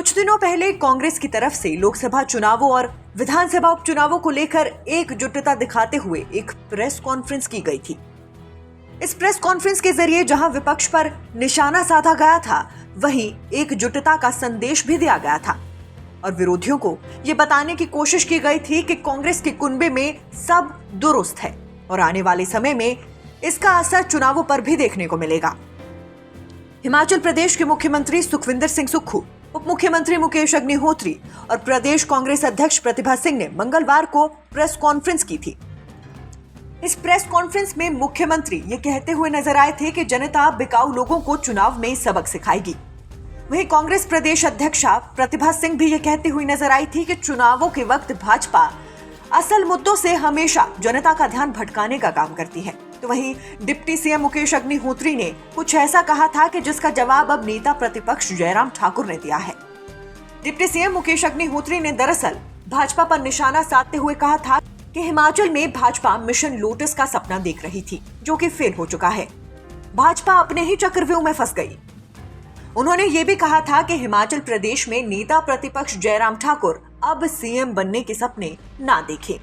कुछ दिनों पहले कांग्रेस की तरफ से लोकसभा चुनावों और विधानसभा उपचुनावों को लेकर एकजुटता दिखाते हुए एक प्रेस कॉन्फ्रेंस की गई थी। इस प्रेस कॉन्फ्रेंस के जरिए जहां विपक्ष पर निशाना साधा गया था, वहीं एकजुटता का संदेश भी दिया गया था और विरोधियों को ये बताने की कोशिश की गई थी कि कांग्रेस के कुनबे में सब दुरुस्त है और आने वाले समय में इसका असर चुनावों पर भी देखने को मिलेगा। हिमाचल प्रदेश के मुख्यमंत्री सुखविंदर सिंह सुक्खू, उप मुख्यमंत्री मुकेश अग्निहोत्री और प्रदेश कांग्रेस अध्यक्ष प्रतिभा सिंह ने मंगलवार को प्रेस कॉन्फ्रेंस की थी। इस प्रेस कॉन्फ्रेंस में मुख्यमंत्री ये कहते हुए नजर आए थे कि जनता बिकाऊ लोगों को चुनाव में सबक सिखाएगी। वहीं कांग्रेस प्रदेश अध्यक्षा प्रतिभा सिंह भी ये कहती हुई नजर आई थी कि चुनावों के वक्त भाजपा असल मुद्दों से हमेशा जनता का ध्यान भटकाने का काम करती है। तो वहीं डिप्टी सीएम मुकेश अग्निहोत्री ने कुछ ऐसा कहा था कि जिसका जवाब अब नेता प्रतिपक्ष जयराम ठाकुर ने दिया है। डिप्टी सीएम मुकेश अग्निहोत्री ने दरअसल भाजपा पर निशाना साधते हुए कहा था कि हिमाचल में भाजपा मिशन लोटस का सपना देख रही थी, जो कि फेल हो चुका है। भाजपा अपने ही चक्रव्यूह में फंस गई। उन्होंने ये भी कहा था कि हिमाचल प्रदेश में नेता प्रतिपक्ष जयराम ठाकुर अब सीएम बनने के सपने ना देखें।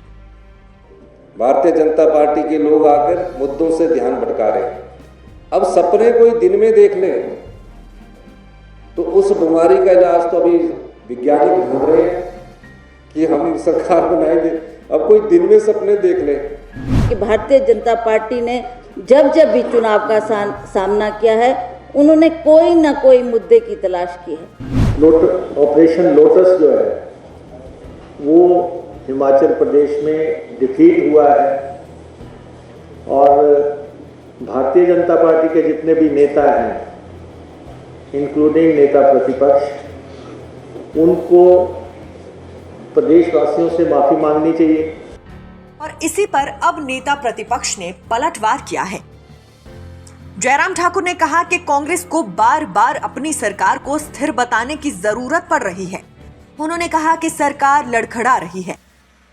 भारतीय जनता पार्टी के लोग आकर मुद्दों से ध्यान भटका रहे हैं। अब सपने कोई दिन में देख लें तो उस बीमारी का इलाज तो अभी वैज्ञानिक ढूंढ रहे हैं कि हम सरकार बनाएंगे। अब कोई दिन में सपने देख ले कि भारतीय जनता पार्टी ने जब जब भी चुनाव का सामना किया है, उन्होंने कोई ना कोई मुद्दे की तलाश की है। ऑपरेशन लोटस जो है वो हिमाचल प्रदेश में डिफीट हुआ है और भारतीय जनता पार्टी के जितने भी नेता हैं, इंक्लूडिंग नेता प्रतिपक्ष, उनको प्रदेशवासियों से माफी मांगनी चाहिए। और इसी पर अब नेता प्रतिपक्ष ने पलटवार किया है। जयराम ठाकुर ने कहा कि कांग्रेस को बार बार अपनी सरकार को स्थिर बताने की जरूरत पड़ रही है। उन्होंने कहा कि सरकार लड़खड़ा रही है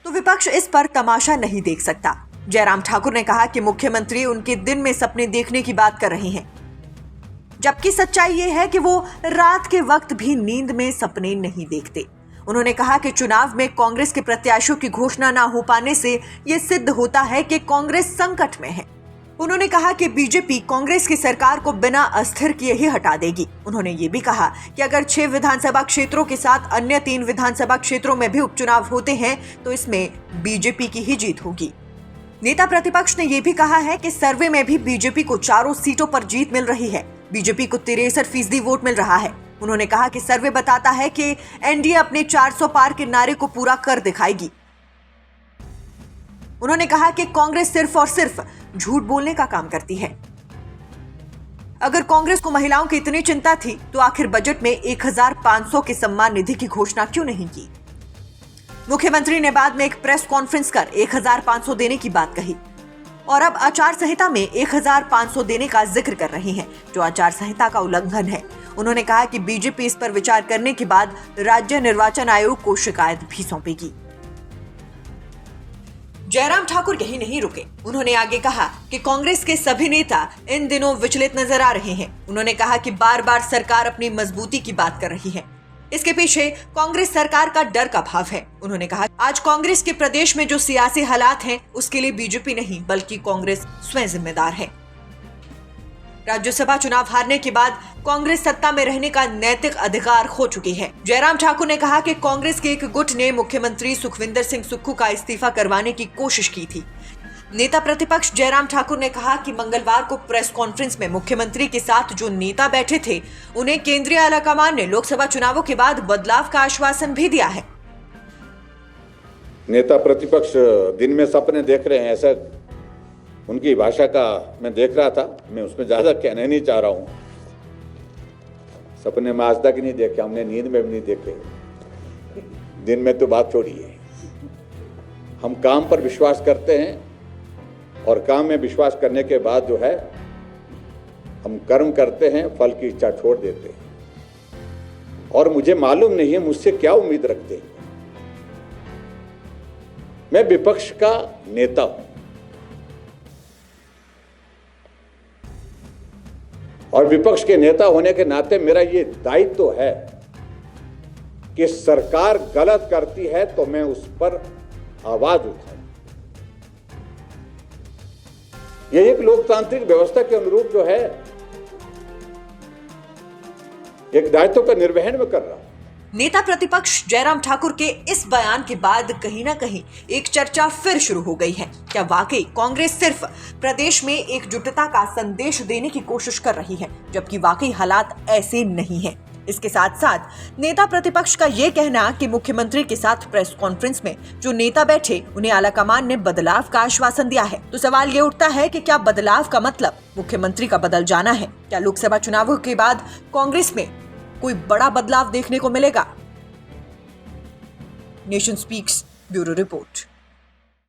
तो विपक्ष इस पर तमाशा नहीं देख सकता। जयराम ठाकुर ने कहा कि मुख्यमंत्री उनके दिन में सपने देखने की बात कर रहे हैं, जबकि सच्चाई ये है कि वो रात के वक्त भी नींद में सपने नहीं देखते। उन्होंने कहा कि चुनाव में कांग्रेस के प्रत्याशियों की घोषणा ना हो पाने से ये सिद्ध होता है कि कांग्रेस संकट में है। उन्होंने कहा कि बीजेपी कांग्रेस की सरकार को बिना अस्थिर किए ही हटा देगी। उन्होंने ये भी कहा कि अगर 6 विधानसभा क्षेत्रों के साथ अन्य 3 विधानसभा क्षेत्रों में भी उपचुनाव होते हैं तो इसमें बीजेपी की ही जीत होगी। नेता प्रतिपक्ष ने यह भी कहा है कि सर्वे में भी बीजेपी को 4 सीटों पर जीत मिल रही है। बीजेपी को 63% वोट मिल रहा है। उन्होंने कहा कि सर्वे बताता है कि एनडीए अपने 400 पार के नारे को पूरा कर दिखाएगी। उन्होंने कहा कि कांग्रेस सिर्फ और सिर्फ झूठ बोलने का काम करती है। अगर कांग्रेस को महिलाओं की इतनी चिंता थी तो आखिर बजट में 1500 के सम्मान निधि की घोषणा क्यों नहीं की। मुख्यमंत्री ने बाद में एक प्रेस कॉन्फ्रेंस कर 1500 देने की बात कही और अब आचार संहिता में 1500 देने का जिक्र कर रही हैं, जो आचार संहिता का उल्लंघन है। उन्होंने कहा कि बीजेपी इस पर विचार करने के बाद राज्य निर्वाचन आयोग को शिकायत भी सौंपेगी। जयराम ठाकुर यही नहीं रुके। उन्होंने आगे कहा कि कांग्रेस के सभी नेता इन दिनों विचलित नजर आ रहे हैं। उन्होंने कहा कि बार बार सरकार अपनी मजबूती की बात कर रही है, इसके पीछे कांग्रेस सरकार का डर का भाव है। उन्होंने कहा आज कांग्रेस के प्रदेश में जो सियासी हालात हैं उसके लिए बीजेपी नहीं बल्कि कांग्रेस स्वयं जिम्मेदार है। राज्यसभा चुनाव हारने के बाद कांग्रेस सत्ता में रहने का नैतिक अधिकार खो चुकी है। जयराम ठाकुर ने कहा कि कांग्रेस के एक गुट ने मुख्यमंत्री सुखविंदर सिंह सुक्खू का इस्तीफा करवाने की कोशिश की थी। नेता प्रतिपक्ष जयराम ठाकुर ने कहा कि मंगलवार को प्रेस कॉन्फ्रेंस में मुख्यमंत्री के साथ जो नेता बैठे थे, उन्हें केंद्रीय आलाकमान ने लोकसभा चुनावों के बाद बदलाव का आश्वासन भी दिया है। नेता प्रतिपक्ष दिन में सपने देख रहे हैं, ऐसा उनकी भाषा का मैं देख रहा था। मैं उसमें ज्यादा कहना नहीं चाह रहा हूं। सपने में आज तक नहीं देखे, हमने नींद में भी नहीं देखे। दिन में तो बात छोड़िए। हम काम पर विश्वास करते हैं और काम में विश्वास करने के बाद जो है हम कर्म करते हैं, फल की इच्छा छोड़ देते हैं। और मुझे मालूम नहीं है मुझसे क्या उम्मीद रखते हैं। मैं विपक्ष का नेता हूं और विपक्ष के नेता होने के नाते मेरा ये दायित्व है कि सरकार गलत करती है तो मैं उस पर आवाज उठाऊं। ये एक लोकतांत्रिक व्यवस्था के अनुरूप जो है एक दायित्व का निर्वहन में कर रहा हूं। नेता प्रतिपक्ष जयराम ठाकुर के इस बयान के बाद कहीं ना कहीं एक चर्चा फिर शुरू हो गई है। क्या वाकई कांग्रेस सिर्फ प्रदेश में एकजुटता का संदेश देने की कोशिश कर रही है, जबकि वाकई हालात ऐसे नहीं हैं? इसके साथ साथ नेता प्रतिपक्ष का ये कहना कि मुख्यमंत्री के साथ प्रेस कॉन्फ्रेंस में जो नेता बैठे उन्हें आलाकमान ने बदलाव का आश्वासन दिया है, तो सवाल ये उठता है कि क्या बदलाव का मतलब मुख्यमंत्री का बदल जाना है? क्या लोकसभा चुनावों के बाद कांग्रेस में कोई बड़ा बदलाव देखने को मिलेगा? Nation speaks bureau report.